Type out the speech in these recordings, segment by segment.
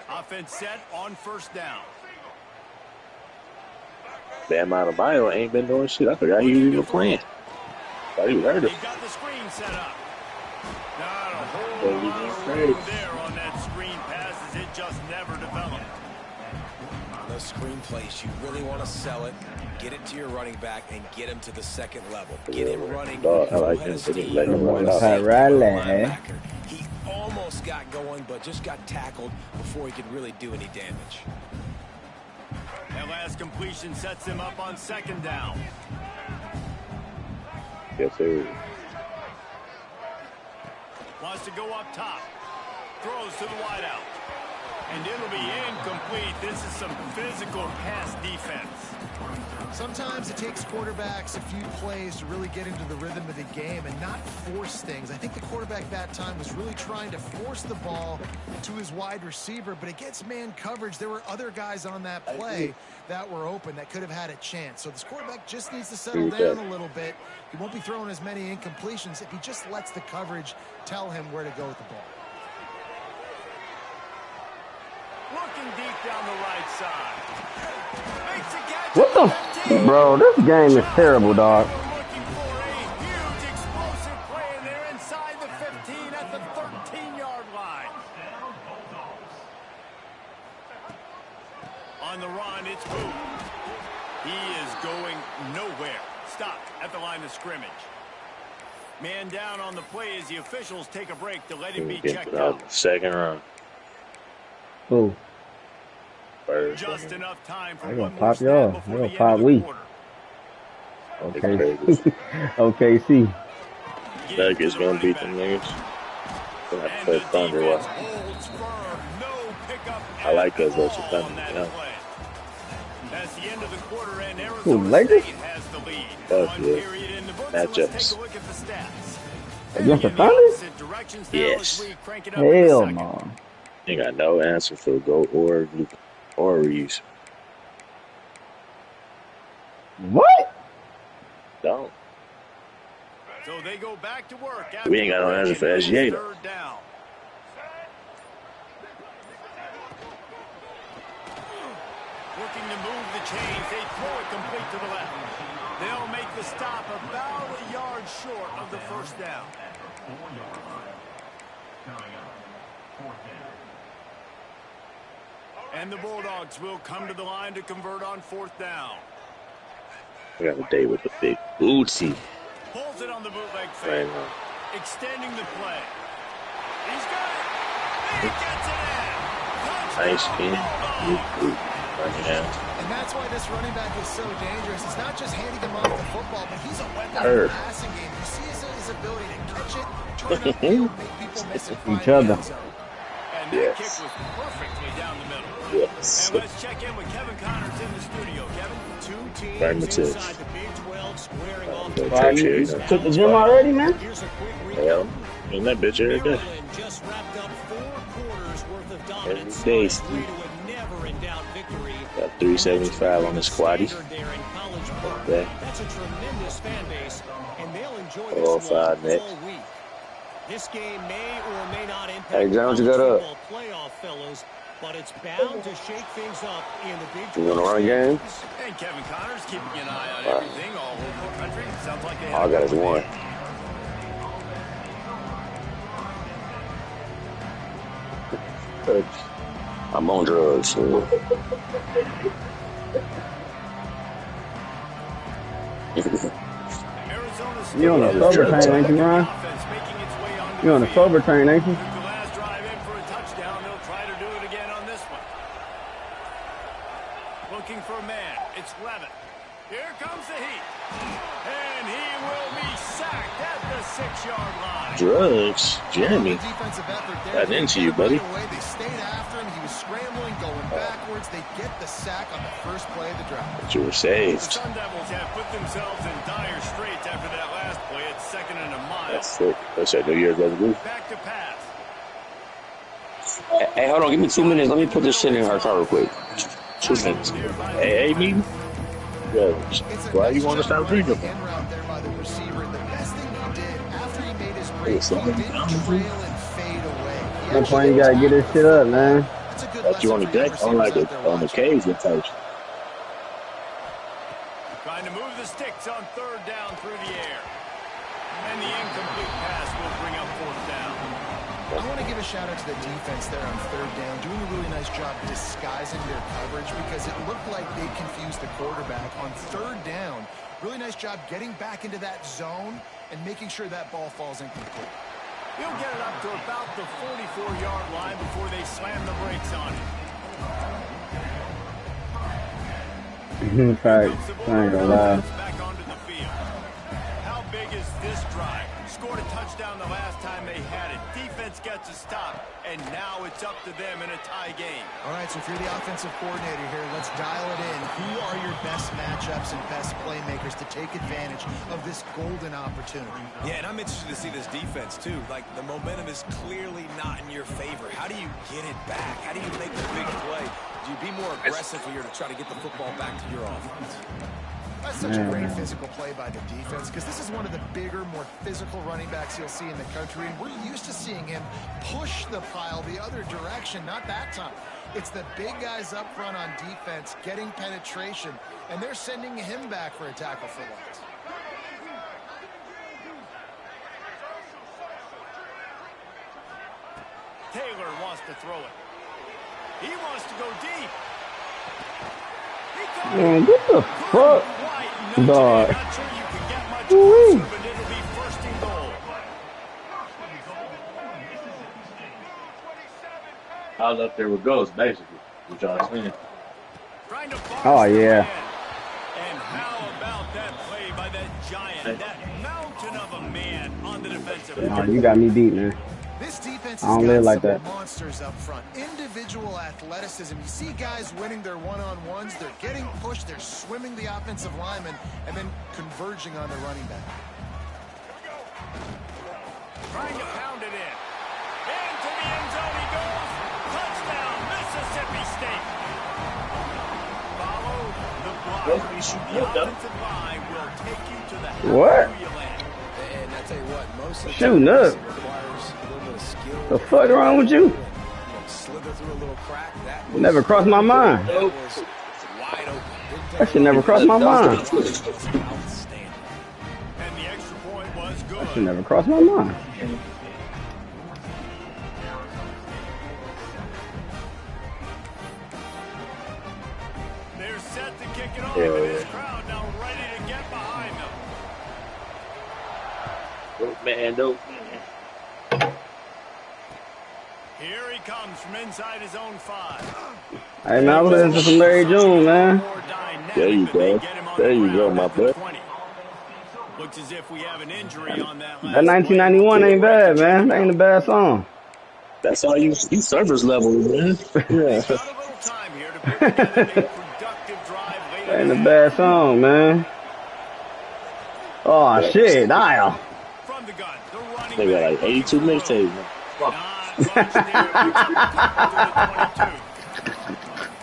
Offense set on first down. Bam Adebayo ain't been doing shit. I forgot he was even playing. Thought he was hurt. He got the screen set up. Not a whole But he lot went of crazy. room there on that screen pass as it just never developed. On those screen plays, you really want to sell it, get it to your running back, and get him to the second level. Get him running. Dog, I like him. They let him run out. Pat Riley. He almost got going, but just got tackled before he could really do any damage. That last completion sets him up on second down. Yes, sir. Wants to go up top. Throws to the wideout. And it'll be incomplete. This is some physical pass defense. Sometimes it takes quarterbacks a few plays to really get into the rhythm of the game and not force things. I think the quarterback that time was really trying to force the ball to his wide receiver, but against man coverage, there were other guys on that play that were open that could have had a chance. So this quarterback just needs to settle down a little bit. He won't be throwing as many incompletions if he just lets the coverage tell him where to go with the ball. Looking deep down the right side. Makes a catch. What the? Bro, this game is terrible, dog. Looking for a huge explosive play, and they're inside the 15 at the 13-yard line. On the run, it's Booth. He is going nowhere. Stop at the line of scrimmage. Man down on the play as the officials take a break to let him be checked out. Second round. Ooh. Just enough time for They're one gonna more pop snap y'all. before They're the gonna end pop of the we. quarter. Okay. OKC. Nuggets gonna beat them niggas. Gonna have to play Thunder. I like us versus Thunder. Yeah. That's the end of the quarter, and Who, Arizona Lakers? State has the lead. Fuck One yeah. period in the books, so Matchups. let's take a look at the stats. Against the Heading in Thunder? opposite directions now Yes. as we crank it up in the Hell second. no. Ain't got no answer for Go or Reeves. What? Don't. So they go back to work. We ain't got no answer for SGA though. Third down. Looking to move the chains. They throw it complete to the left. They'll make the stop about a yard short of the first down. And the Bulldogs will come to the line to convert on fourth down. We got a day with the big bootsy. Pulls it on the bootleg Right fake. now. Extending the play. He's got it. He gets it in. Nice Touchdown, in. Bulldogs. Right now. And that's why this running back is so dangerous. It's not just handing him off the football, but he's a weapon in Her. the passing game. You see his ability to catch it, turn upfield, make people miss it, find Each the other. end zone. And that Yes. kick was perfectly down the middle. Yes. And let's check in with Kevin Connors in the studio. Kevin? Two teams Affirmative. inside the Big 12 squaring off. Go Why, touch you here, you know. took the gym already, man? Here's a quick Hell, recap. in that bitch every day. Maryland just wrapped up 4 quarters worth of dominance Every day, on its Steve. way to a never-in-doubt victory. Got 375 on the squatty. There in College Park. Okay. That's a tremendous fan base, and they'll enjoy All this one 5 next. all week. This game may or may not impact Hey, Jones, you college got up. football playoff, fellas, but it's bound to shake things up in the Big 12. You wanna run a game? And Kevin Connors keeping an eye on everything all over the country. Sounds like they All I got is one. I'm on drugs. So. Arizona State You on a has sober the train, ain't you, Ryan? offense making its way onto You on the a field. sober train, ain't you? Took the last drive in for a touchdown. They'll try to do it again on this one. Looking for a man. It's Levitt. Here comes the heat. And he will be sacked at the 6-yard line. Drugs? Jeremy. The defensive effort there. Got into you, buddy. Right away. They stayed after him. He was scrambling, going backwards. They get the sack on the first play of the drive. But you were The saved. Sun Devils have put themselves in dire straits after that last play. It's 2nd and a mile. That's sick. That's that New Year's resolution. Back to pass. Hey, hold on. Give me 2 minutes. Let me put this shit in her car real quick. 2 minutes. Hey, meeting? Yo, why you want to stop drinking? End route there by the receiver. The best thing he did after he made his break, he something didn't down trail with you? and fade away. He That actually point, you gotta get this shit up, man. That's a good Got you on the lesson for young deck, on like receivers out a, there on the watching. cage type. Trying to move the sticks on third down through the air. And the incomplete pass will bring up fourth down. I want to give a shout out to the defense there on third down, doing a really nice job disguising their coverage because it looked like they confused the quarterback on third down. Really nice job getting back into that zone and making sure that ball falls incomplete. He'll get it up to about the 44-yard line before they slam the brakes on it. Right. I ain't gonna lie. Back onto the field. How big is this drive? Scored a touchdown the last time they had it. Defense gets a stop, and now it's up to them in a tie game. All right, so if you're the offensive coordinator here, let's dial it in. Who are your best matchups and best playmakers to take advantage of this golden opportunity? Yeah, and I'm interested to see this defense, too. Like, the momentum is clearly not in your favor. How do you get it back? How do you make the big play? Do you be more aggressive here to try to get the football back to your offense? That's such a great physical play by the defense because this is one of the bigger, more physical running backs you'll see in the country, and we're used to seeing him push the pile the other direction, not that time. It's the big guys up front on defense getting penetration, and they're sending him back for a tackle for loss. Taylor wants to throw it. He wants to go deep. Man, what the fuck? Dog. Not sure you can get much closer, but it'll be first and goal. I was up there with Ghost, basically. What y'all saying? Trying to force Oh, the yeah. man. And how about that play by that giant, that mountain of a man on the defensive Oh, line? you got me beat, man. This defense I don't has live got like some that. monsters up front. Individual athleticism. You see guys winning their one-on-ones. They're getting pushed. They're swimming the offensive lineman and then converging on the running back. Trying to pound it in. Into the end zone he goes. Touchdown, Mississippi State. Follow the block. The offensive line will take you to the What? hallelujah land. And I tell you what, most of the Shooting time, up. it requires a little bit of skill. The fuck wrong with you? Slither through a little crack. That was, Never crossed my mind. that was wide open. Didn't take That shit never crossed my mind. outstanding. And the extra point was That good. shit never crossed my mind. They're set to kick it off, Yeah. and this crowd now ready to get behind them. Dope man, dope man. Here he comes from inside his own 5. Hey, man, I was listening to some Larry June, man. More dynamic, There you but they go. get him on There the you go, ground my at the boy. 20. Looks as if we have an injury on that last That 1991 ain't bad, man. That ain't a bad song. That's all you service level, man. Yeah. Got a little time here to put together a productive drive later That ain't a in the bad song, man. Oh, shit, dial. From the gun, the running They got back like 82 looking for mixtapes, room. man. Not much there. Picks up the 22.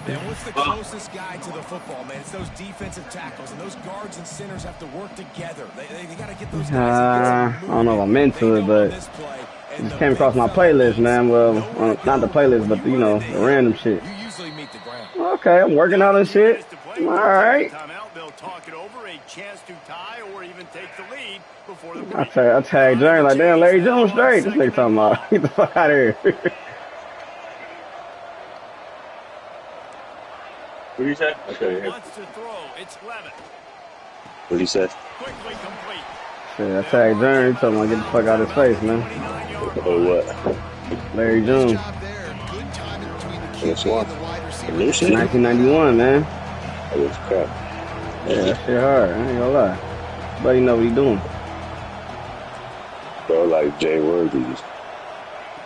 Man, what's the closest guy to the football, man? It's those defensive tackles, and those guards and centers have to work together. They got to get those guys. I don't know if I'm into it, but it just came across my playlist, man. Well, not the playlist, but, you know, the random shit. You usually meet the ground. Okay, I'm working out and shit. Minutes to play. All right. Timeout. They'll talk it over, a chance to tie or even take the lead before the I break. tagged James like, damn, Larry Jones straight. This nigga talking about, get the fuck out of here. What do you say? Okay. Wants to throw. It's Levitt. What do you say? Quickly complete. Shit, I tagged James, he told him to get the fuck out of his face, man. 29-yard Oh, line. what? Larry Good Jones, job there. Good timing between the Which QB one? and the wide receiver. New shit? 1991, man. Oh, it's crap. Yeah, that shit hard. I ain't gonna lie. Buddy know what he doing. Bro, like Jay Worthy.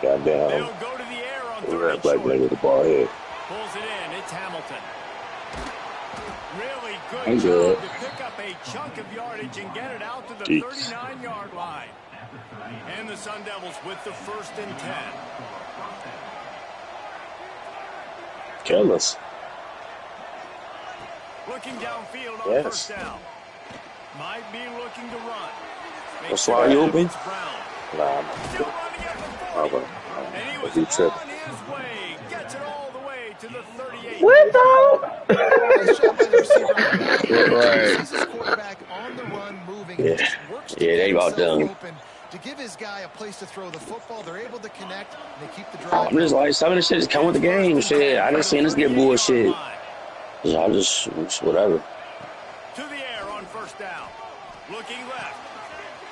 Goddamn. They'll go to the air on third and Black short. nigga with the ball head. Pulls it in. It's Hamilton. Really I'm good good. job to pick up a chunk of yardage and get it out to the Jeez. 39-yard line. And the Sun Devils with the 1st and 10. Kill us. Looking downfield on Yes. first down. Might be looking to run. That's why you open? It's Brown. Nah, Still running at the 40. I'm And he was He tripped. on his way. Gets it all the to the 38. What though? Nice job by the receiver on the back. He Right. sees his quarterback on the run moving. Yeah. He just works to Yeah, get they about himself done. open to give his guy a place to throw the football. They're able to connect, and they keep the drive. I'm just like, some of the shit just come with the game. Shit, I just seen us get bullshit. So I just whatever. To the air on first down. Looking left.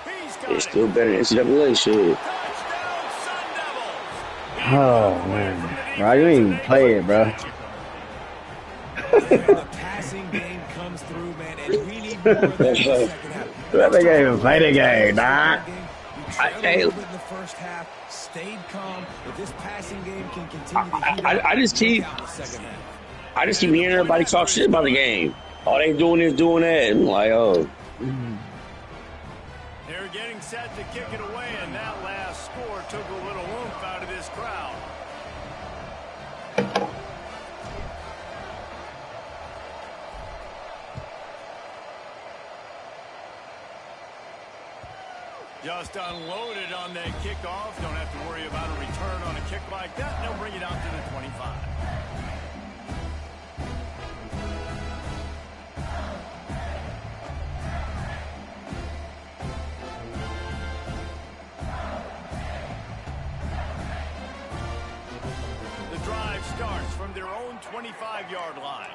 He's got It's it. still better than NCAA shit. Touchdown, Sun Devils. Oh man, bro, you ain't even play it, bro. The passing game comes through, man, and we need more of that in the second half. That nigga ain't even play the game, nah. You trailed a little bit in the first half, stayed calm. If this passing game can continue to heat up, I just keep look out in the second half. I just keep hearing everybody talk shit about the game. All they doing is doing that. I'm like, oh. They're getting set to kick it away, and that last score took a little oomph out of this crowd. Just unloaded on that kickoff. Don't have to worry about a return on a kick like that. They'll bring it out to the 25. The drive starts from their own 25-yard line.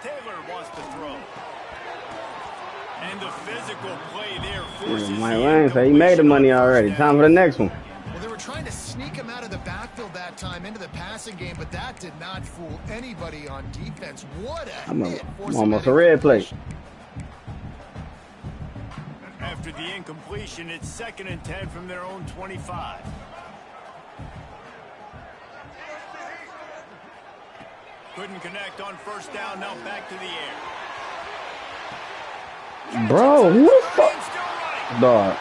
Taylor wants to throw. And the physical play there forces Mike Lane said he made the money already. Time for the next one. Well, they were trying to sneak him out of the backfield that time into the passing game, but that did not fool anybody on defense. What a hit. I'm almost a red plate. After the incompletion, it's 2nd and 10 from their own 25. Couldn't connect on first down. Now back to the air. Bro, who the fuck? Dog.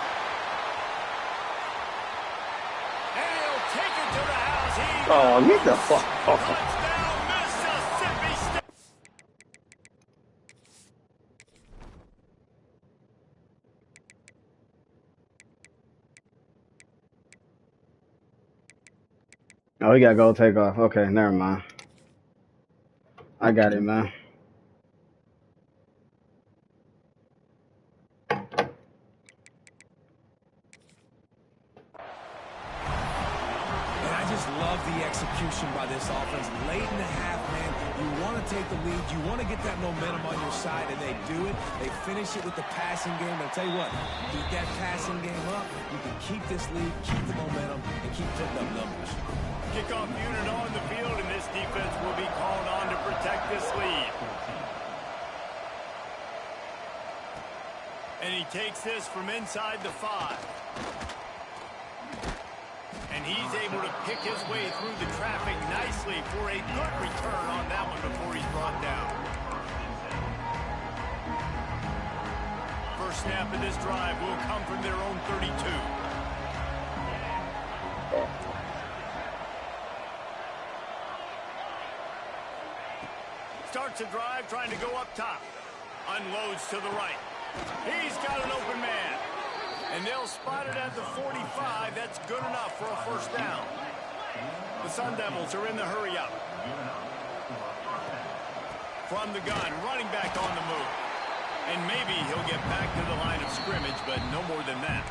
And he'll take it to the house. He Oh, get the fuck off. touchdown, Mississippi State. Oh, he gotta go take off. Okay, never mind. I got it, man. And I just love the execution by this offense. Late in the half, man, you want to take the lead. You want to get that momentum on your side, and they do it. They finish it with the passing game. I'll tell you what, keep that passing game up. You can keep this lead, keep the momentum, and keep putting up numbers. Kickoff unit on the field, and this defense will be called on to protect this lead. And he takes this from inside the 5. And he's able to pick his way through the traffic nicely for a good return on that one before he's brought down. First snap of this drive will come from their own 32. Starts a drive trying to go up top. Unloads to the right. He's got an open man. And they'll spot it at the 45. That's good enough for a first down. The Sun Devils are in the hurry up. From the gun, running back on the move. And maybe he'll get back to the line of scrimmage, but no more than that.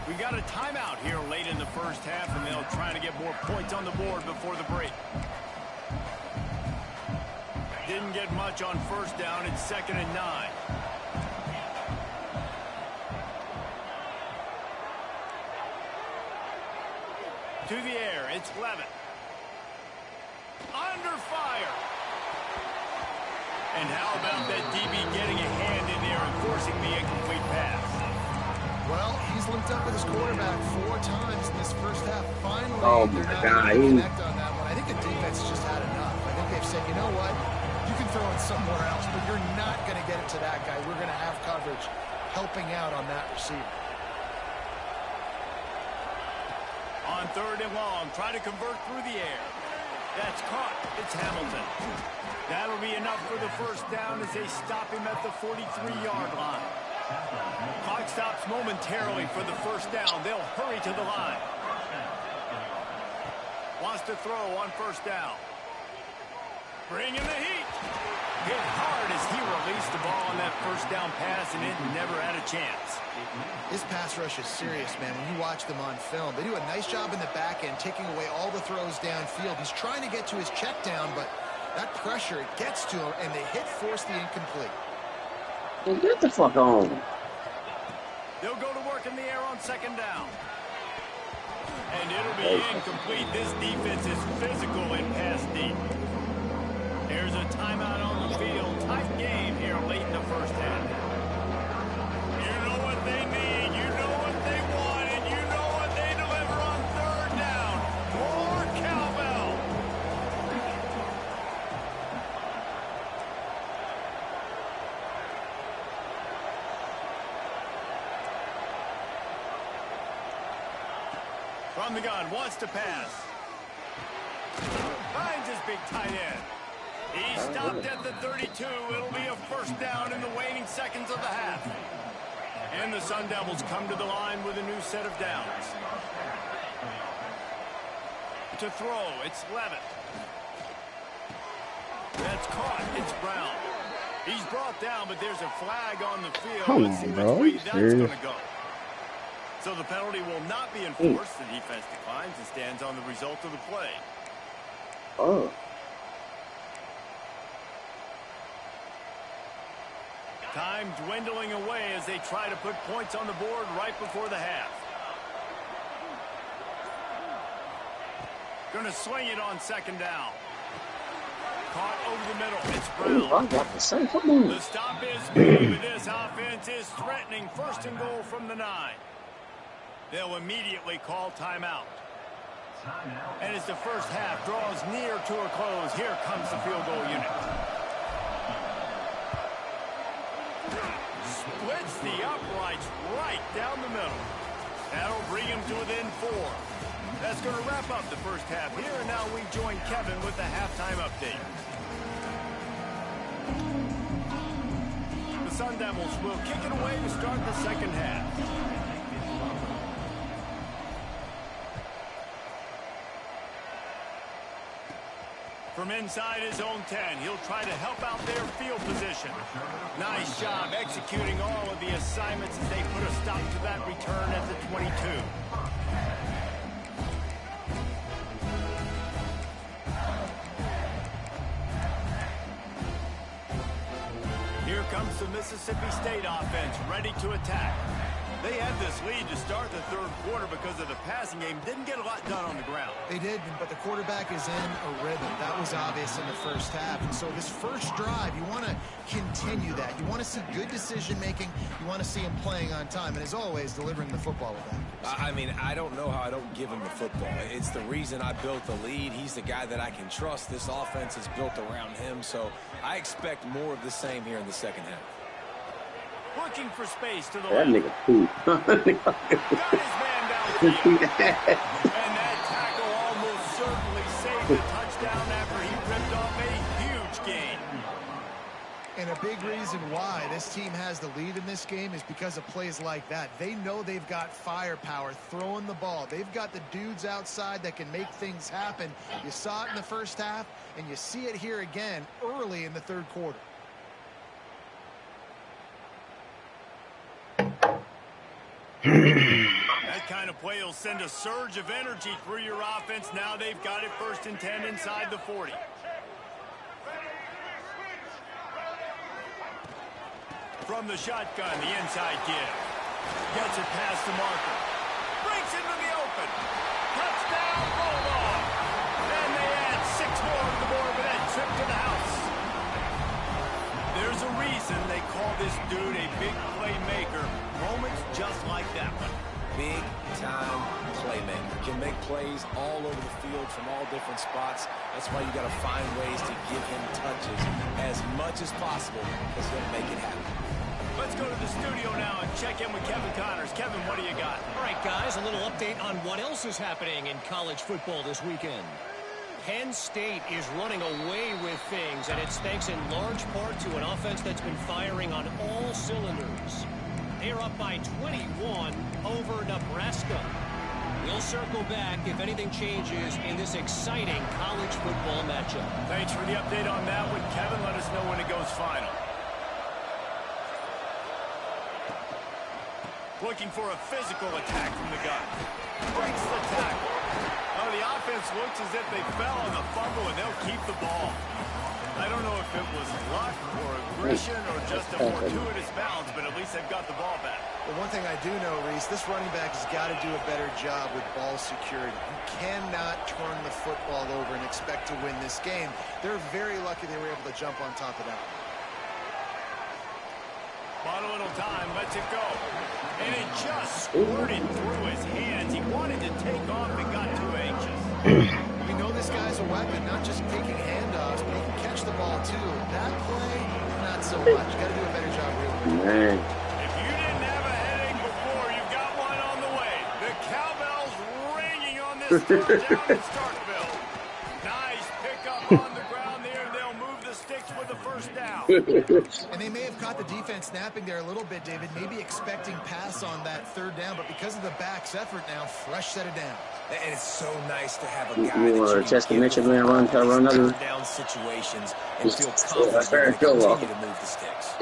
We got a timeout here late in the first half, and they'll try to get more points on the board before the break. Didn't get much on first down. It's 2nd and 9. To the air, it's Levitt. Under fire. And how about that DB getting a hand in there and forcing the incomplete pass? Well, he's linked up with his quarterback 4 times in this first half. Finally, Oh, they're my not God. able to connect on that one. I think the defense just had enough. I think they've said, you know what? You can throw it somewhere else, but you're not going to get it to that guy. We're going to have coverage helping out on that receiver. On 3rd and long, try to convert through the air. That's caught. It's Hamilton. That'll be enough for the first down as they stop him at the 43-yard line. Clock stops momentarily for the first down. They'll hurry to the line. has to throw on first down. Bringing the heat. Hit hard as he released the ball on that first down pass, and it never had a chance. This pass rush is serious, man. When you watch them on film, they do a nice job in the back end, taking away all the throws downfield. He's trying to get to his check down, but that pressure, it gets to him, and the hit forced the incomplete. Well, get the fuck on. They'll go to work in the air on second down. And it'll be incomplete. This defense is physical and pass deep. There's a timeout on the field. Tight game here late in the first half. You know what they need. You know what they want. And you know what they deliver on third down. More cowbell. From the gun, wants to pass. Finds his big tight end. He stopped at the 32. It'll be a first down in the waning seconds of the half. And the Sun Devils come to the line with a new set of downs. To throw, it's Levitt. That's caught. It's Brown. He's brought down, but there's a flag on the field. Come Let's see on, which bro. way that's Serious? going to go. So the penalty will not be enforced. The defense declines and stands on the result of the play. Oh. Time dwindling away as they try to put points on the board right before the half. Going to swing it on second down. Caught over the middle. It's Ooh, I Brown. got to say, come on. The stop is good, but this offense is threatening. First and goal from the 9. They'll immediately call timeout. And as the first half draws near to a close, here comes the field goal unit. Splits the uprights right down the middle. That'll bring him to within 4. That's going to wrap up the first half here, and now we join Kevin with the halftime update. The Sun Devils will kick it away to start the second half. From inside his own 10, he'll try to help out their field position. Nice job executing all of the assignments as they put a stop to that return at the 22. Here comes the Mississippi State offense, ready to attack. They had this lead to start the third quarter because of the passing game. Didn't get a lot done on the ground. They did, but the quarterback is in a rhythm. That was obvious in the first half. And so this first drive, you want to continue that. You want to see good decision-making. You want to see him playing on time. And as always, delivering the football with that. I mean, I don't know how I don't give him the football. It's the reason I built the lead. He's the guy that I can trust. This offense is built around him. So I expect more of the same here in the second half. Looking for space to the That left. nigga poop. Got his man downfield. And that tackle almost certainly saved the touchdown after he ripped off a huge gain. And a big reason why this team has the lead in this game is because of plays like that. They know they've got firepower throwing the ball. They've got the dudes outside that can make things happen. You saw it in the first half, and you see it here again early in the third quarter. That kind of play will send a surge of energy through your offense. Now they've got it 1st and 10 inside the 40. From the shotgun, the inside give. Gets it past the marker. Breaks into the open. Touchdown, Bulldog. And they add 6 more to the board with that trip to the house. There's a reason they call this dude a big playmaker. Moments just like that one. Big-time playmaker. Can make plays all over the field from all different spots. That's why you got to find ways to give him touches as much as possible because he'll make it happen. Let's go to the studio now and check in with Kevin Connors. Kevin, what do you got? All right, guys, a little update on what else is happening in college football this weekend. Penn State is running away with things, and it's thanks in large part to an offense that's been firing on all cylinders. They're up by 21 over Nebraska. We'll circle back if anything changes in this exciting college football matchup. Thanks for the update on that one, Kevin. Let us know when it goes final. Looking for a physical attack from the gun. Breaks the tackle. Oh, the offense looks as if they fell on the fumble, and they'll keep the ball. I don't know if it was luck or aggression or just a fortuitous bounce, but at least they've got the ball back. Well, one thing I do know, Reese, this running back has got to do a better job with ball security. You cannot turn the football over and expect to win this game. They're very lucky they were able to jump on top of that. Bought a little time, lets it go. And it just squirted through his hands. He wanted to take off and got too anxious. We know this guy's a weapon, not just taking handoffs, but he can catch the ball too. That play, not so much. Got to do a better job, really. Man. If you didn't have a headache before, you've got one on the way. The cowbell's ringing on this third down in Starkville. Nice pickup on the ground there. They'll move the sticks with the first down. And they may have caught the defense snapping there a little bit, David, maybe expecting pass on that third down, but because of the back's effort now, fresh set it down. And it's so nice to have a guy You that test the can Mitchell give run another. down situations and Just- feel confident that's very that they cool. continue to move the sticks.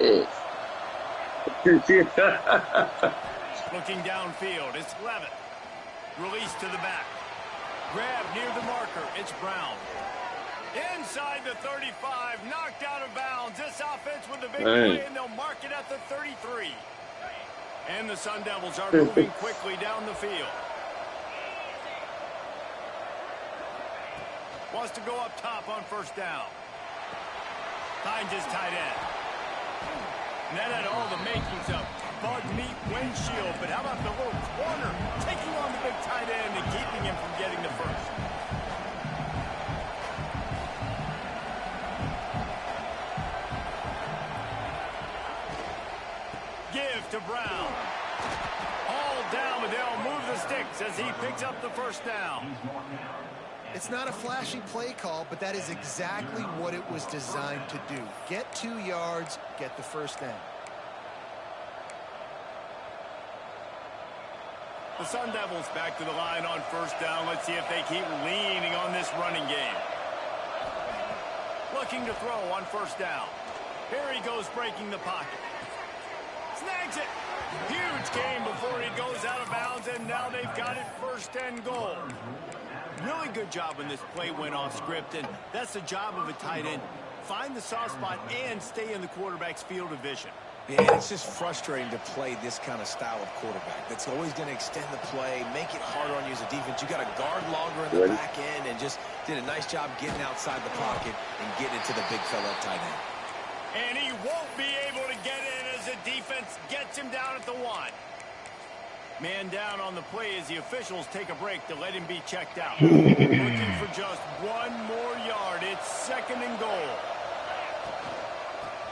Looking downfield, it's Levitt. Release to the back. Grab near the marker, it's Brown. Inside the 35, knocked out of bounds. This offense with the big play, and they'll mark it at the 33. And the Sun Devils are moving quickly down the field. Wants to go up top on first down. Finds his tight end. And that had all the makings of bug meat windshield, but how about the little corner taking on the big tight end and keeping him from getting the first? Give to Brown. All down, but they'll move the sticks as he picks up the first down. It's not a flashy play call, but that is exactly what it was designed to do. Get 2 yards, get the first down. The Sun Devils back to the line on first down. Let's see if they keep leaning on this running game. Looking to throw on first down. Here he goes breaking the pocket. Snags it. Huge game before he goes out of bounds, and now they've got it first and goal. Really good job when this play went off script, and that's the job of a tight end. Find the soft spot and stay in the quarterback's field of vision. Yeah, it's just frustrating to play this kind of style of quarterback. That's always going to extend the play, make it harder on you as a defense. You got to guard longer in the back end, and just did a nice job getting outside the pocket and getting into the big fella at tight end. And he won't be able to get in as the defense gets him down at the 1. Man down on the play as the officials take a break to let him be checked out. Looking for just 1 more yard. It's second and goal.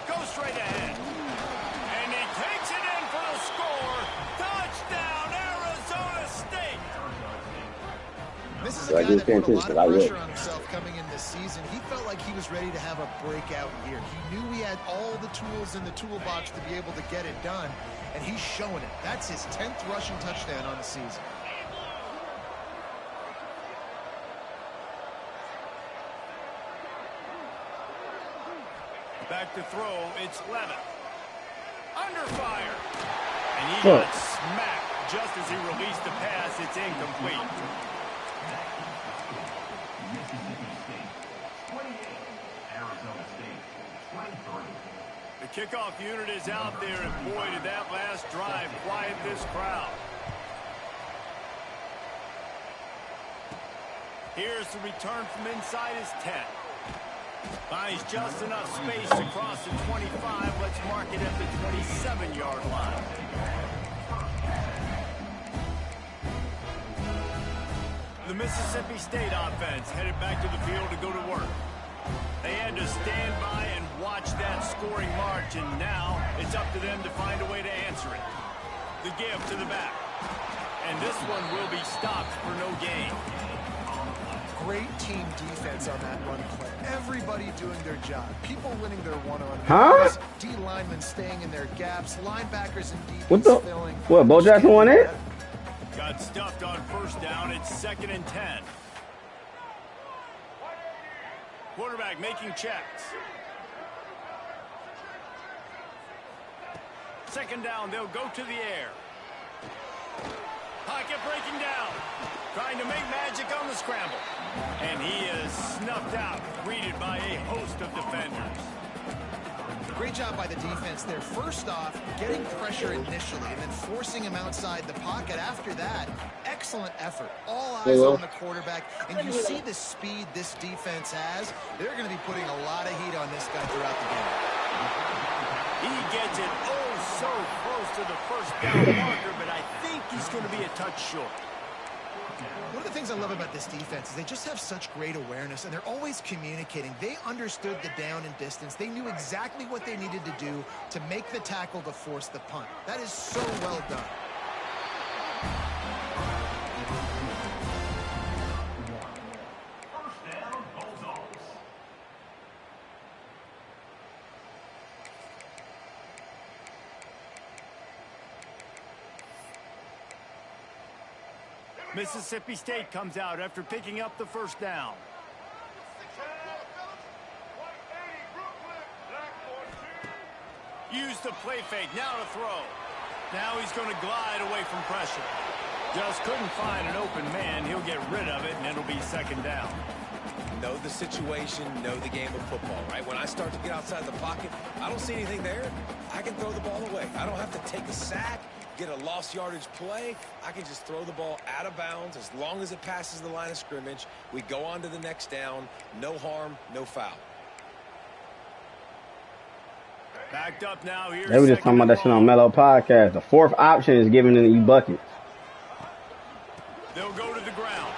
Go straight ahead. And he takes it in for the score. Touchdown, Arizona State. This is a guy that put a lot of pressure on himself coming in this season. He felt like he was ready to have a breakout year. He knew he had all the tools in the toolbox to be able to get it done, and he's showing it. That's his 10th rushing touchdown on the season. Back to throw, it's Levitt. Under fire. And he got smacked just as he released the pass. It's incomplete. The kickoff unit is out there, and boy, did that last drive quiet this crowd. Here's the return from inside his 10. Finds just enough space to cross the 25. Let's mark it at the 27-yard line. The Mississippi State offense headed back to the field to go to work. They had to stand by and watch that scoring march, and now it's up to them to find a way to answer it. The give to the back. And this one will be stopped for no gain. Great team defense on that run play. Everybody doing their job. People winning their one-on-ones. Huh? D linemen staying in their gaps. Linebackers and DBs What the? filling. What, Bo Jackson won it? Got stuffed on first down. It's 2nd and 10. Quarterback making checks. 2nd down, they'll go to the air. Pocket breaking down. Trying to make magic on the scramble. And he is snuffed out, greeted by a host of defenders. Great job by the defense there. First off, getting pressure initially and then forcing him outside the pocket. After that, excellent effort. All eyes on the quarterback. And you see the speed this defense has. They're going to be putting a lot of heat on this guy throughout the game. He gets it so close to the first down marker, but I think he's going to be a touch short. One of the things I love about this defense is they just have such great awareness, and they're always communicating. They understood the down and distance. They knew exactly what they needed to do to make the tackle to force the punt. That is so well done. Mississippi State comes out after picking up the first down. Use the play fake, now to throw. Now he's going to glide away from pressure. Just couldn't find an open man. He'll get rid of it, and it'll be 2nd down. Know the situation, know the game of football, right? When I start to get outside the pocket, I don't see anything there. I can throw the ball away. I don't have to take a sack, get a lost yardage play. I can just throw the ball out of bounds as long as it passes the line of scrimmage. We go on to the next down. No harm, no foul. Backed up now here. They were just talking about that shit on Mellow Podcast. The 4th option is giving you buckets. They'll go to the ground.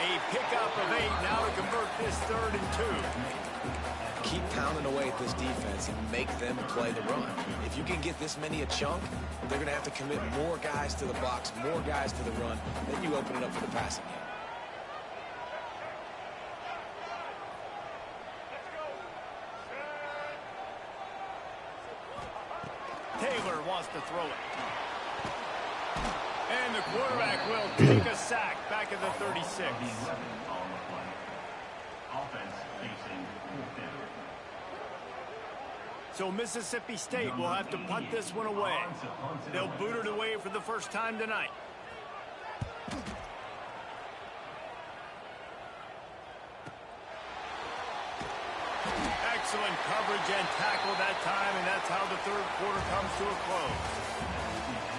A pickup of 8 now to convert this 3rd and 2. Keep pounding away at this defense and make them play the run. If you can get this many a chunk, they're going to have to commit more guys to the box, more guys to the run. Then you open it up for the passing game. Taylor wants to throw it. And the quarterback will take a sack back at the 36. So Mississippi State will have to punt this one away. They'll boot it away for the first time tonight. Excellent coverage and tackle that time, and that's how the 3rd quarter comes to a close.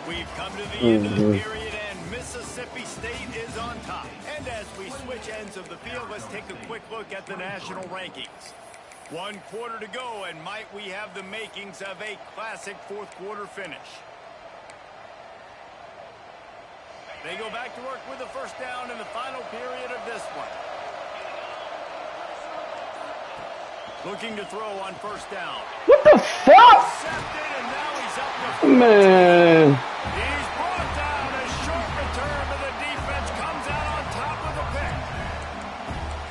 We've come to the end of the period, and Mississippi State is on top. And as we switch ends of the field, let's take a quick look at the national rankings. 1 quarter to go, and might we have the makings of a classic 4th quarter finish. They go back to work with the first down in the final period of this one. Looking to throw on first down. What the fuck? Intercepted, and now he's up to Man. He's brought down. A short return, but the defense comes out on top of the pick.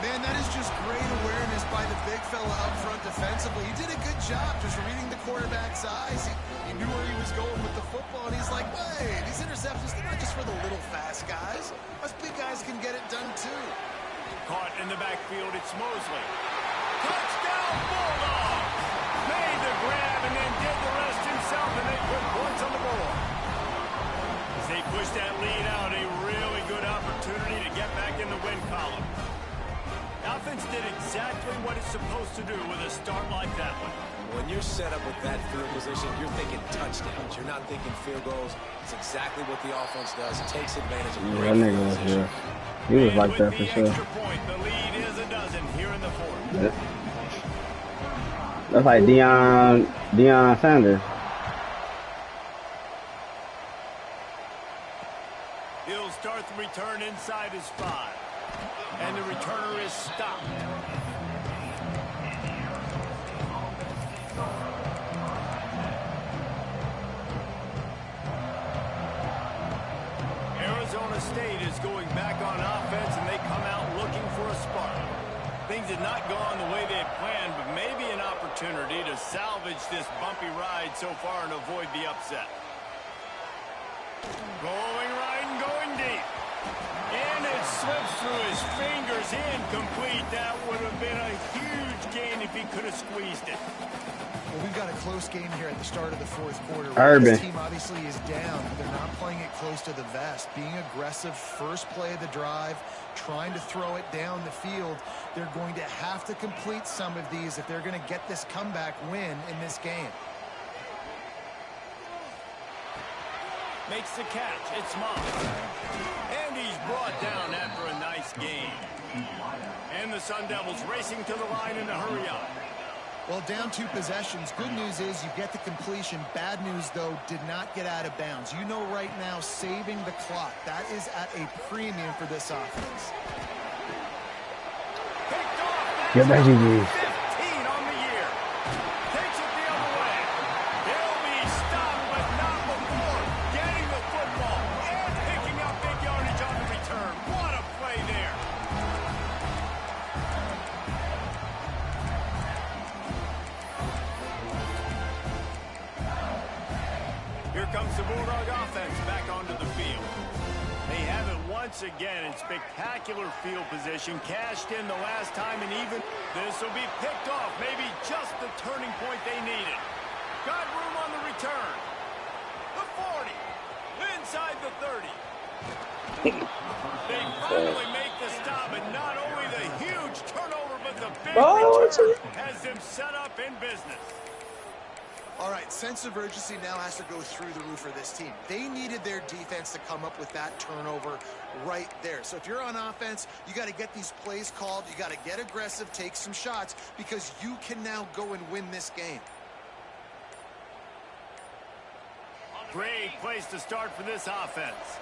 Man, that is just great awareness by the big fella up front defensively. He did a good job just reading the quarterback's eyes. He knew where he was going with the football, and he's like, wait, these interceptions, they're not just for the little fast guys. Us big guys can get it done too. Caught in the backfield, it's Mosley. Touchdown, Bulldogs! Made the grab and then did the rest himself, and they put points on the board. As they push that lead out, a really good opportunity to get back in the win column. Offense did exactly what it's supposed to do with a start like that one. When you're set up with that field position, you're thinking touchdowns. You're not thinking field goals. It's exactly what the offense does. It takes advantage of great field position. He was like that for sure. Point, the lead is a dozen here in the 4th. That's like Deion Sanders. He'll start the return inside his 5. And the returner is stopped. Arizona State is going back on offense, and they come out looking for a spark. Things had not gone the way they had planned, but maybe an opportunity to salvage this bumpy ride so far and avoid the upset. Going right and going deep. And it slips through his fingers, incomplete. That would have been a huge gain if he could have squeezed it. Well, we've got a close game here at the start of the fourth quarter. Urban. This team obviously is down, but they're not playing it close to the vest. Being aggressive, first play of the drive, trying to throw it down the field. They're going to have to complete some of these if they're going to get this comeback win in this game. Makes the catch. It's Moss. And he's brought down after a nice gain. And the Sun Devils racing to the line in a hurry up. Well, down 2 possessions. Good news is you get the completion. Bad news, though, did not get out of bounds. You know right now, saving the clock. That is at a premium for this offense. Picked off. Get that GG. 15 on the year. Takes it the other way. He'll be stopped, but not before getting the football and picking up big yardage on the return. What a play there. Here comes the Bulldog offense back onto the field. They have it once again in spectacular field position. Cashed in the last time, and even this will be picked off. Maybe just the turning point they needed. Got room on the return. The 40. Inside the 30. They finally make the stop, and not only the huge turnover, but the big return has them set up in business. All right, sense of urgency now has to go through the roof for this team. They needed their defense to come up with that turnover right there. So if you're on offense, you got to get these plays called. You got to get aggressive, take some shots, because you can now go and win this game. Great place to start for this offense.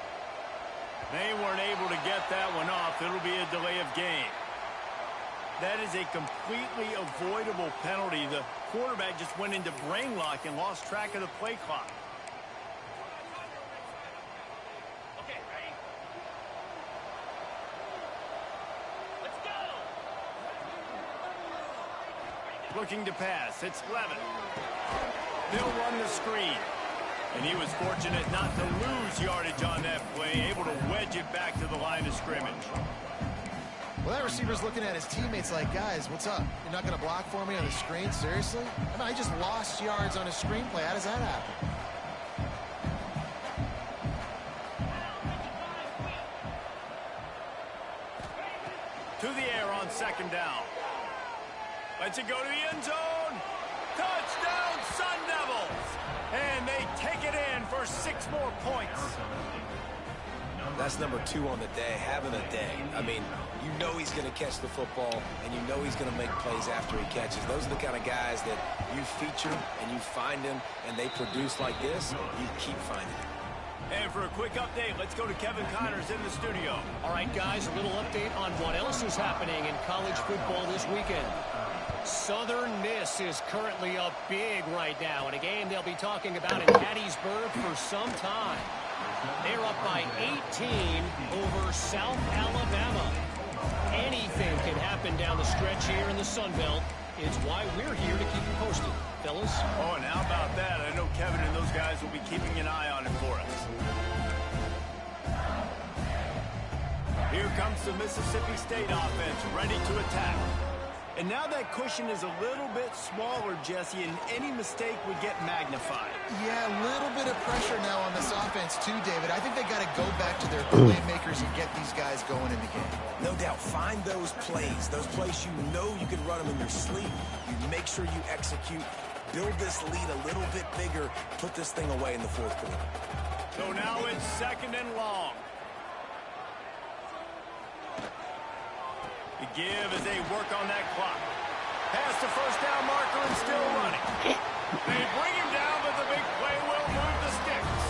They weren't able to get that one off. It'll be a delay of game. That is a completely avoidable penalty. The quarterback just went into brain lock and lost track of the play clock. Okay, ready? Let's go! Looking to pass. It's Levin. They'll run the screen. And he was fortunate not to lose yardage on that play, able to wedge it back to the line of scrimmage. Well, that receiver's looking at his teammates like, guys, what's up? You're not going to block for me on the screen? Seriously? I mean, I just lost yards on a screenplay. How does that happen? To the air on second down. Lets it go to the end zone. Touchdown, Sun Devils! And they take it in for 6 more points. That's number 2 on the day, having a day. I mean, you know he's going to catch the football, and you know he's going to make plays after he catches. Those are the kind of guys that you feature and you find them, and they produce like this, you keep finding them. And for a quick update, let's go to Kevin Connors in the studio. All right, guys, a little update on what else is happening in college football this weekend. Southern Miss is currently up big right now in a game they'll be talking about in Hattiesburg for some time. They're up by 18 over South Alabama. Anything can happen down the stretch here in the Sun Belt. It's why we're here to keep you posted, fellas. Oh, and how about that? I know Kevin and those guys will be keeping an eye on it for us. Here comes the Mississippi State offense, ready to attack. And now that cushion is a little bit smaller, Jesse, and any mistake would get magnified. Yeah, a little bit of pressure now on this offense too, David. I think they got to go back to their playmakers and get these guys going in the game. No doubt, find those plays you know you can run them in your sleep. You make sure you execute, build this lead a little bit bigger, put this thing away in the fourth quarter. So now it's second and long. The give as they work on that clock. Past the first down marker and still running. They bring him down, but the big play will move the sticks.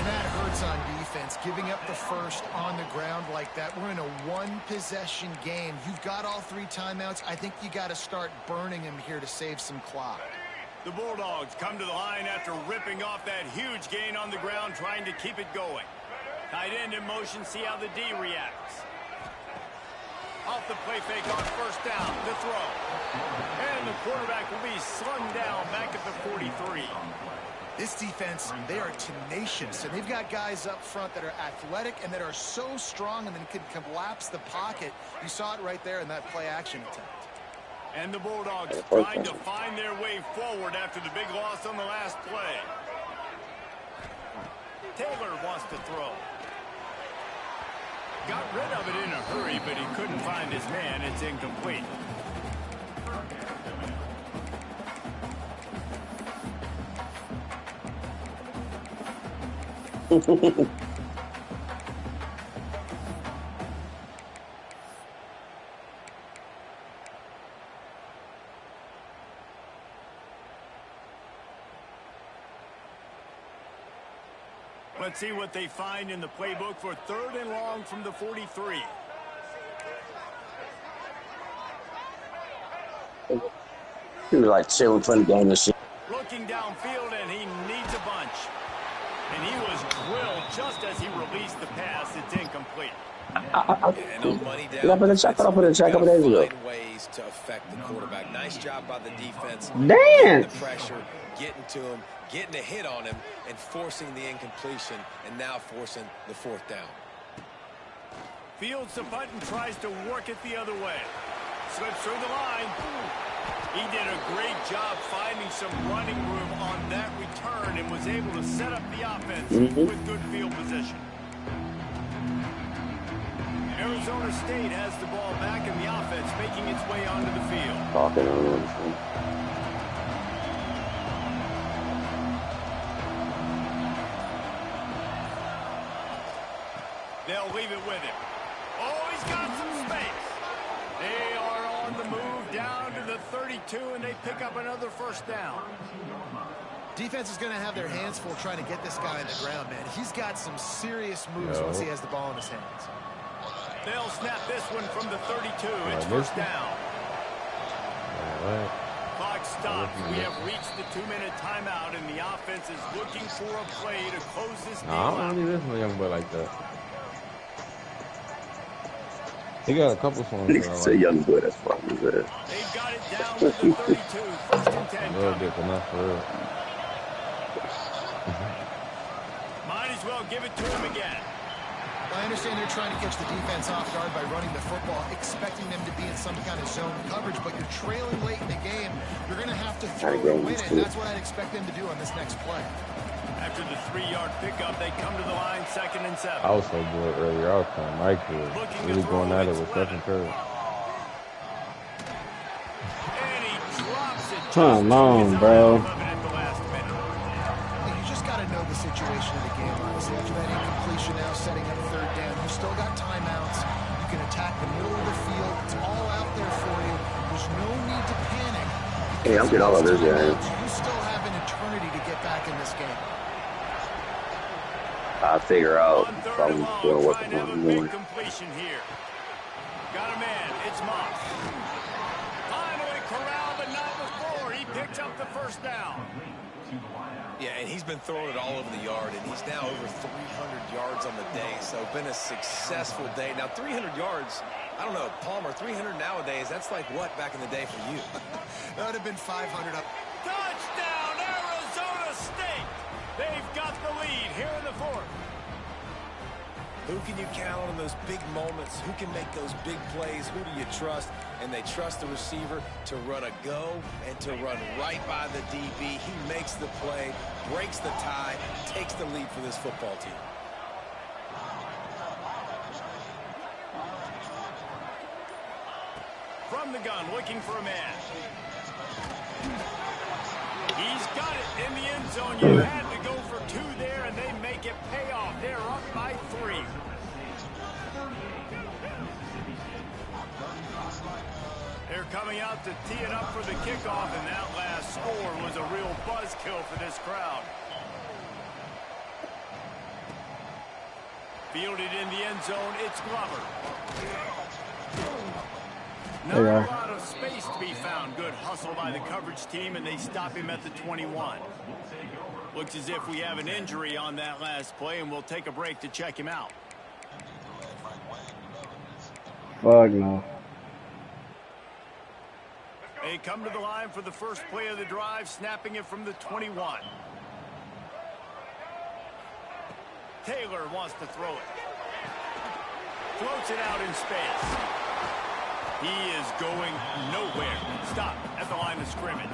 And that hurts on defense, giving up the first on the ground like that. We're in a one-possession game. You've got all 3 timeouts. I think you got to start burning them here to save some clock. The Bulldogs come to the line after ripping off that huge gain on the ground, trying to keep it going. Tight end in motion, see how the D reacts. Off the play fake on first down, the throw. And the quarterback will be slung down back at the 43. This defense, they are tenacious, and they've got guys up front that are athletic and that are so strong and then can collapse the pocket. You saw it right there in that play-action attempt. And the Bulldogs trying to find their way forward after the big loss on the last play. Taylor wants to throw. Got rid of it in a hurry, but he couldn't find his man. It's incomplete. Let's see what they find in the playbook for 3rd and long from the 43. He was like chilling from the game and shit. Looking downfield, and he needs a bunch. And he was drilled just as he released the pass. It's incomplete. And on money down, Find ways to affect the quarterback. Nice job by the defense. Damn. The pressure, getting to him, getting a hit on him, and forcing the incompletion, and now forcing the 4th down. Fields the punt and tries to work it the other way. Slips through the line. He did a great job finding some running room on that return and was able to set up the offense with good field position. Arizona State has the ball back in the offense, making its way onto the field. They'll leave it with him. Oh, he's got some space. They are on the move down to the 32, and they pick up another 1st down. Defense is going to have their hands full trying to get this guy on the ground, man. He's got some serious moves once he has the ball in his hands. They'll snap this one from the 32. It's 1st down. Clock stops. We have reached the 2-minute timeout, and the offense is looking for a play to close this game out. I don't need this young boy like that. He got a couple songs. It's a young boy, that's probably good. They've got it down to the 32. 1st and 10. A little bit, but not for real. Might as well give it to him again. I understand they're trying to catch the defense off guard by running the football, expecting them to be in some kind of zone coverage, but you're trailing late in the game. You're going to have to throw to win it, and that's what I'd expect them to do on this next play. After the 3-yard pickup, they come to the line 2nd and 7. I was so good earlier. I was playing Mike here. Really going at it with Stephen Curry. And he drops it. Come on, bro. You just got to know the situation of the game, honestly. After that incompletion now setting up 3rd down, you still got timeouts. You can attack the middle of the field. It's all out there for you. There's no need to panic. Hey, I'm getting all of this, guys. You still have an eternity to get back in this game. I'll figure out if I'm doing what I'm doing. Completion here. Got a man. It's Moss. Finally corralled, but not before. He picked up the 1st down. Yeah, and he's been throwing it all over the yard, and he's now over 300 yards on the day, so been a successful day. Now, 300 yards, I don't know, Palmer, 300 nowadays, that's like what back in the day for you? That would have been 500 up. Touchdown, Arizona State! They've got the lead here in the 4th. Who can you count on in those big moments? Who can make those big plays? Who do you trust? And they trust the receiver to run a go and to run right by the DB. He makes the play, breaks the tie, takes the lead for this football team. From the gun, looking for a man. He's got it in the end zone. You had to go for 2 there, and they make it pay off. They're up by 3. They're coming out to tee it up for the kickoff, and that last score was a real buzzkill for this crowd. Fielded in the end zone, it's Glover. Not a lot of space to be found. Good hustle by the coverage team, and they stop him at the 21. Looks as if we have an injury on that last play, and we'll take a break to check him out. Fuck no. They come to the line for the first play of the drive, snapping it from the 21. Taylor wants to throw it. Floats it out in space. He is going nowhere. Stop at the line of scrimmage.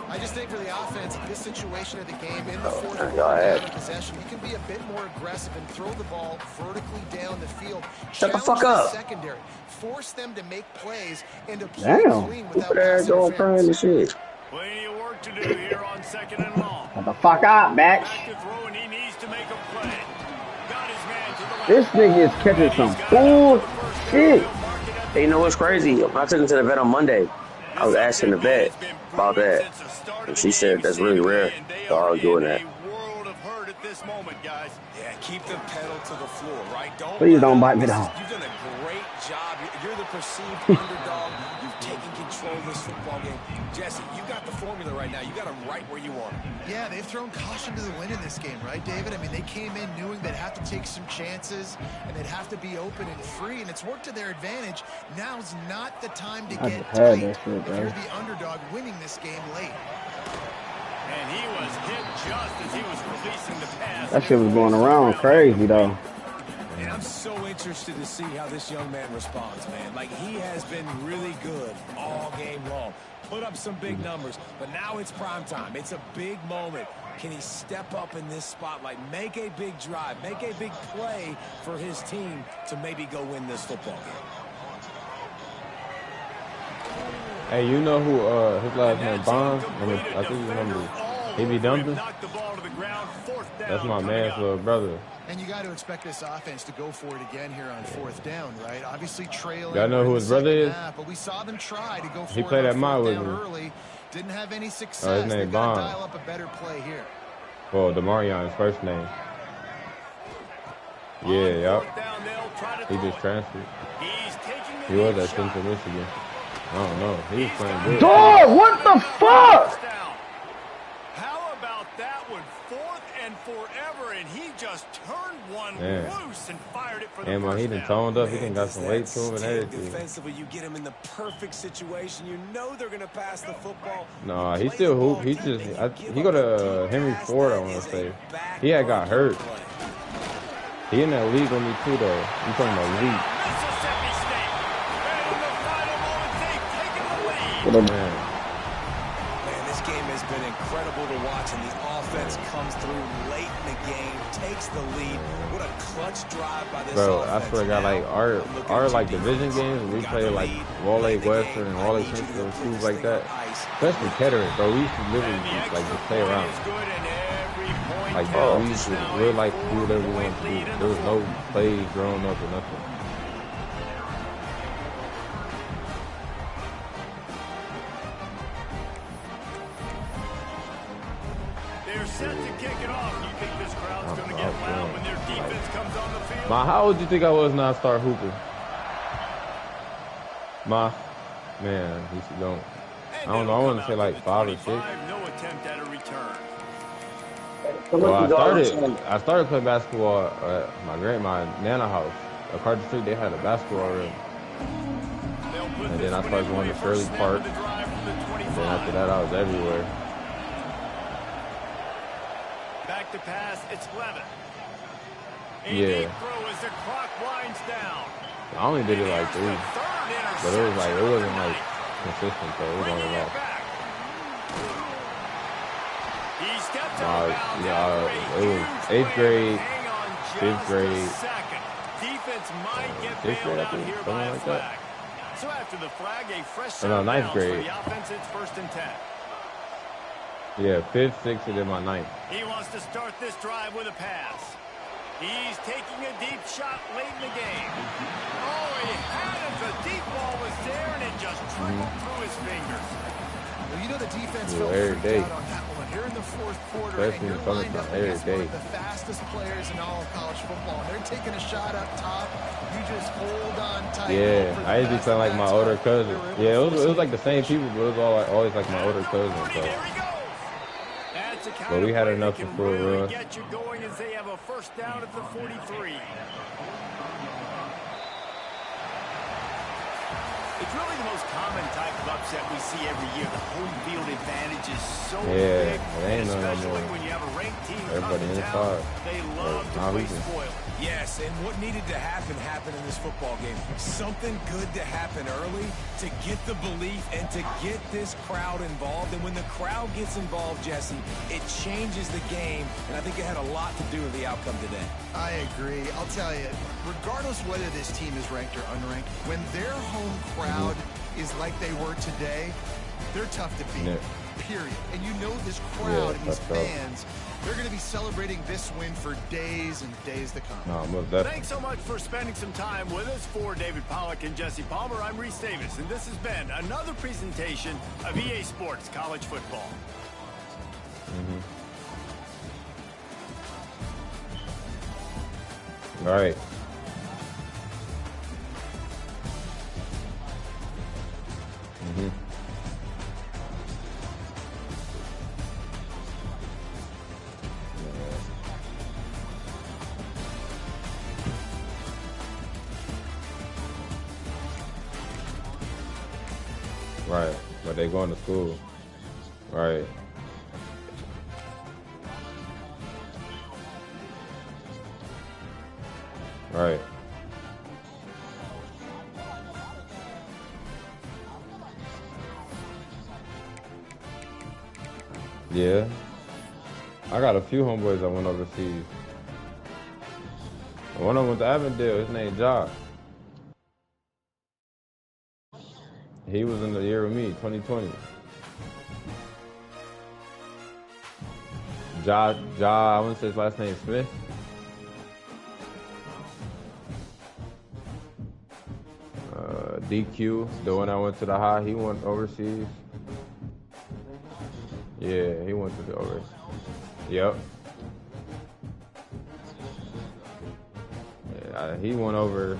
I just think for the offense, in this situation of the game, in the fourth quarter possession, you can be a bit more aggressive and throw the ball vertically down the field. Shut the fuck up. Secondary. Force them to make plays and to play clean without pass interference. Plenty of work to do here on 2nd and long. Shut the fuck up, Max. Back to throw, and he needs to make a play. Got his man to the left. This nigga is catching some bullshit. Hey, you know what's crazy? When I took him to the vet on Monday, I was asking the vet about that. And she said that's really rare. Dog doing that. Yeah, keep the pedal to the floor, right? Please don't bite me down. You've done a great job. You're the perceived underdog. You've taken control of this football game. Jesse, you got the formula right now. You got them right where you want them. Yeah, they've thrown caution to the wind in this game, right, David? I mean, they came in knowing they'd have to take some chances and they'd have to be open and free, and it's worked to their advantage. Now's not the time to get tight if you're the underdog winning this game late. And he was hit just as he was releasing the pass. That shit was going around crazy, though. And I'm so interested to see how this young man responds, man. Like, he has been really good all game long. Put up some big numbers, but now it's prime time. It's a big moment. Can he step up in this spotlight, make a big drive, make a big play for his team to maybe go win this football game? Hey, you know who his last name Bonds? I think you remember. He be dumping. That's my man's little brother. And you got to expect this offense to go for it again here on 4th down, right? Obviously trailing. Y'all know who his brother is? But we saw them try to go for he played at mine with me. Early. Didn't have any success. Oh, his name Bonds. Dial up a better play here. Well, Demarion's first name. Yeah, yep. He just transferred. He was at Central Michigan. I don't know. He was playing good. Dog, what the fuck? How about that one? 4th and forever, and he just turned one loose and fired it for the and when he done toned up, he done got some weight to him and everything. Defensively, you get him in the perfect situation. You know they're going to pass the football. No, he still hoop. He just he go to Henry Ford, I want to say. He had got hurt. He in that league with me too, though. You talking about league? Man, this game has been incredible to watch, and the offense comes through late in the game, takes the lead. What a clutch drive by this Bro, offense. I swear to God, like our like division games, we play like Raleigh Western and Raleigh Central and schools like that. Especially Kettering, bro. We used to literally like just play around. Like we used to really like do whatever we wanted to do. There was no plays growing up or nothing. Set to kick it off. You think this crowd's going to get loud when their defense comes on the field? Ma, how old do you think I was when I started hooping? Ma, man, he don't. I don't know. I want to say like 5 or 6. No attempt at a return. Well, I started playing basketball at my nana house at Carter Street. They had a basketball room, and then I started going to Shirley Park. And then after that, I was everywhere. Back to pass, it's Levin. Yeah. Throw as the clock winds down. I only did it like 3, but it was like it wasn't like consistent though. It was only like. He steps it was 8th grade, 5th grade. Defense might get 6th grade, I out think, here something by a like flag. that. So after the flag, a fresh No, 9th for grade. the offense, it's 1st and 10. Yeah, 5th, 6th, and then my 9th. He wants to start this drive with a pass. He's taking a deep shot late in the game. Oh, he had it. The deep ball was there, and it just trickled through his fingers. Well, you know the defense Yeah, felt every freaked day. out on that one. Here in the 4th quarter, Especially and you're in summertime, lined up every against one day. of the fastest players in all of college football. They're taking a shot up top. You just hold on tight. Yeah, I usually sound like my older cousin. Yeah, it was like the same people, but it was always like my older cousin. So. But we had enough for full run. Get you going as they have a 1st down at the 43. It It's really the most common type of upset we see every year. The home field advantage is so Yeah, big, it ain't none no especially more. when you have a ranked team Everybody coming to inside. town. They love to Now play we can- spoil. Yes, and what needed to happen happened in this football game. Something good to happen early to get the belief and to get this crowd involved. And when the crowd gets involved, Jesse, it changes the game. And I think it had a lot to do with the outcome today. I agree. I'll tell you, regardless whether this team is ranked or unranked, when their home crowd is like they were today, they're tough to beat, period. And you know this crowd and these that's tough. fans, they're going to be celebrating this win for days and days to come. No, most definitely. Thanks so much for spending some time with us. For David Pollack and Jesse Palmer, I'm Reese Davis, and this has been another presentation of EA Sports College Football. All right. Right, but they going to school. Right. Right. Yeah. I got a few homeboys that went overseas. One of them went to Avondale. His name Jock. He was in the year with me, 2020. I want to say his last name Smith. DQ, the one I went to the high, he went overseas. Yeah, he went to the overseas. Yep. Yeah, he went over